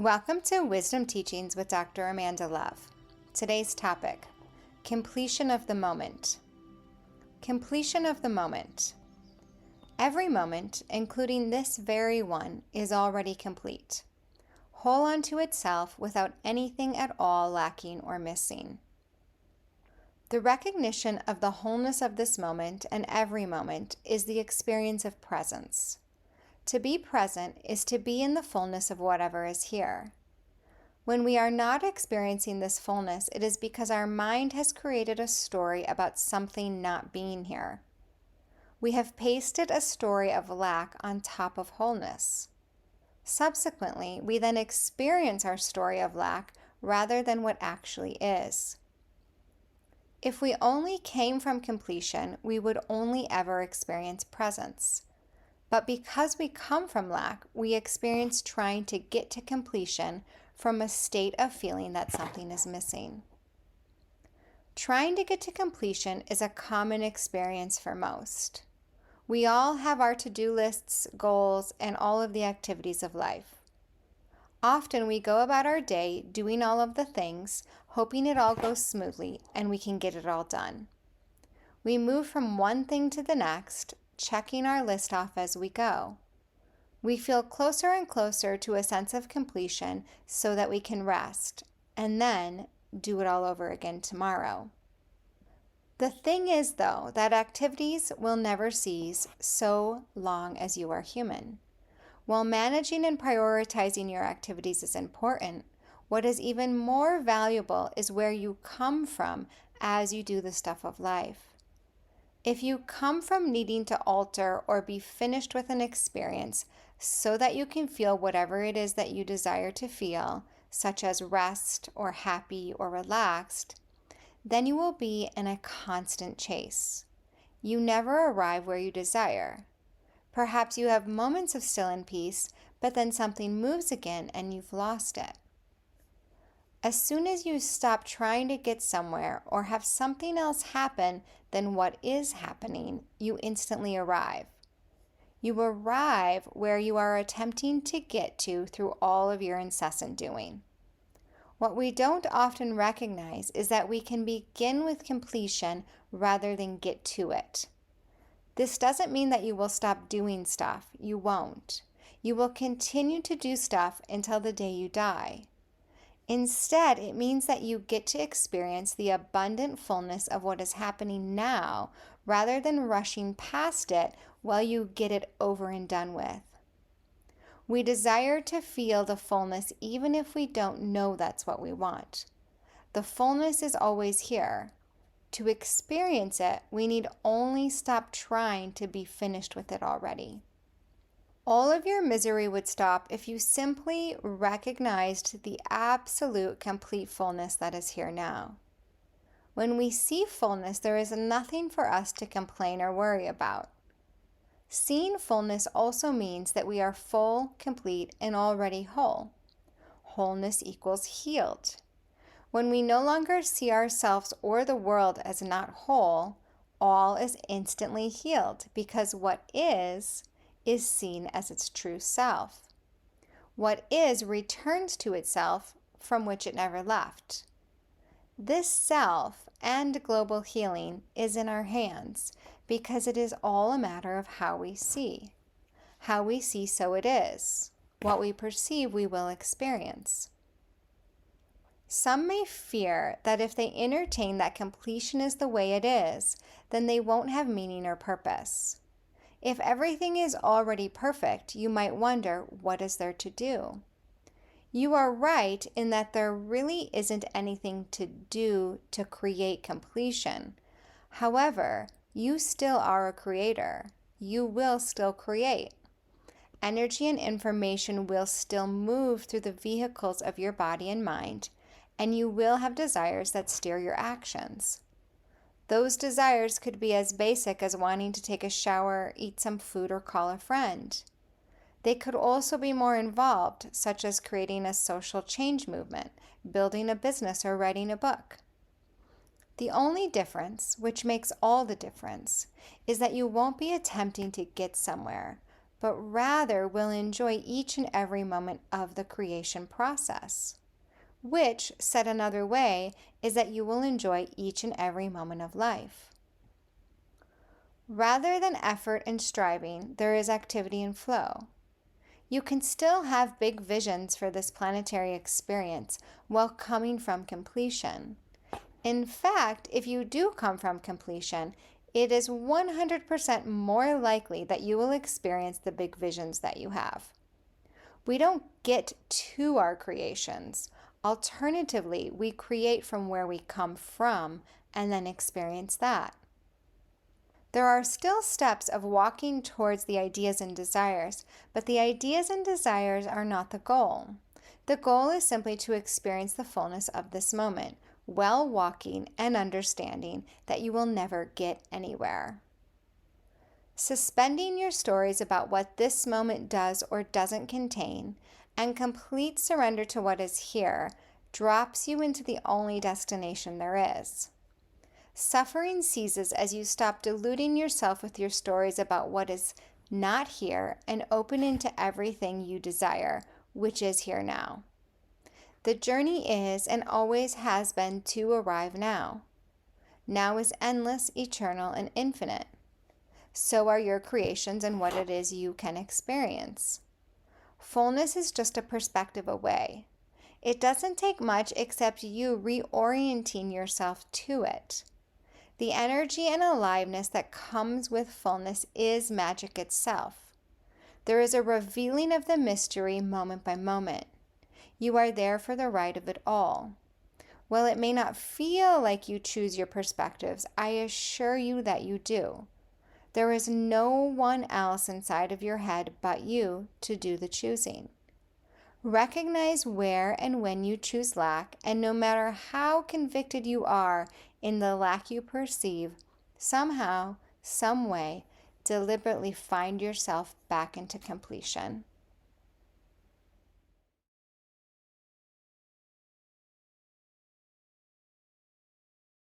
Welcome to Wisdom Teachings with Dr. Amanda Love. Today's topic, completion of the moment. Completion of the moment. Every moment, including this very one, is already complete, whole unto itself without anything at all lacking or missing. The recognition of the wholeness of this moment and every moment is the experience of presence. To be present is to be in the fullness of whatever is here. When we are not experiencing this fullness, it is because our mind has created a story about something not being here. We have pasted a story of lack on top of wholeness. Subsequently, we then experience our story of lack rather than what actually is. If we only came from completion, we would only ever experience presence. But because we come from lack, we experience trying to get to completion from a state of feeling that something is missing. Trying to get to completion is a common experience for most. We all have our to-do lists, goals, and all of the activities of life. Often we go about our day doing all of the things, hoping it all goes smoothly and we can get it all done. We move from one thing to the next, checking our list off as we go. We feel closer and closer to a sense of completion so that we can rest and then do it all over again tomorrow. The thing is, though, that activities will never cease so long as you are human. While managing and prioritizing your activities is important, what is even more valuable is where you come from as you do the stuff of life. If you come from needing to alter or be finished with an experience so that you can feel whatever it is that you desire to feel, such as rest or happy or relaxed, then you will be in a constant chase. You never arrive where you desire. Perhaps you have moments of still and peace, but then something moves again and you've lost it. As soon as you stop trying to get somewhere or have something else happen than what is happening, you instantly arrive. You arrive where you are attempting to get to through all of your incessant doing. What we don't often recognize is that we can begin with completion rather than get to it. This doesn't mean that you will stop doing stuff. You won't. You will continue to do stuff until the day you die. Instead, it means that you get to experience the abundant fullness of what is happening now rather than rushing past it while you get it over and done with. We desire to feel the fullness even if we don't know that's what we want. The fullness is always here. To experience it, we need only stop trying to be finished with it already. All of your misery would stop if you simply recognized the absolute complete fullness that is here now. When we see fullness, there is nothing for us to complain or worry about. Seeing fullness also means that we are full, complete, and already whole. Wholeness equals healed. When we no longer see ourselves or the world as not whole, all is instantly healed because what is seen as its true self. What is returns to itself from which it never left. This self and global healing is in our hands because it is all a matter of how we see. How we see, so it is. What we perceive, we will experience. Some may fear that if they entertain that completion is the way it is, then they won't have meaning or purpose. If everything is already perfect, you might wonder, what is there to do? You are right in that there really isn't anything to do to create completion. However, you still are a creator. You will still create. Energy and information will still move through the vehicles of your body and mind, and you will have desires that steer your actions. Those desires could be as basic as wanting to take a shower, eat some food, or call a friend. They could also be more involved, such as creating a social change movement, building a business, or writing a book. The only difference, which makes all the difference, is that you won't be attempting to get somewhere, but rather will enjoy each and every moment of the creation process. Which, said another way, is that you will enjoy each and every moment of life. Rather than effort and striving, there is activity and flow. You can still have big visions for this planetary experience while coming from completion. In fact, if you do come from completion, it is 100% more likely that you will experience the big visions that you have. We don't get to our creations. Alternatively, we create from where we come from and then experience that. There are still steps of walking towards the ideas and desires, but the ideas and desires are not the goal. The goal is simply to experience the fullness of this moment, while walking and understanding that you will never get anywhere. Suspending your stories about what this moment does or doesn't contain, and complete surrender to what is here, drops you into the only destination there is. Suffering ceases as you stop deluding yourself with your stories about what is not here and open into everything you desire, which is here now. The journey is and always has been to arrive now. Now is endless, eternal, and infinite. So are your creations and what it is you can experience. Fullness is just a perspective away. It doesn't take much except you reorienting yourself to it. The energy and aliveness that comes with fullness is magic itself. There is a revealing of the mystery moment by moment. You are there for the ride of it all. While it may not feel like you choose your perspectives, I assure you that you do. There is no one else inside of your head but you to do the choosing. Recognize where and when you choose lack, and no matter how convicted you are in the lack you perceive, somehow, some way, deliberately find yourself back into completion.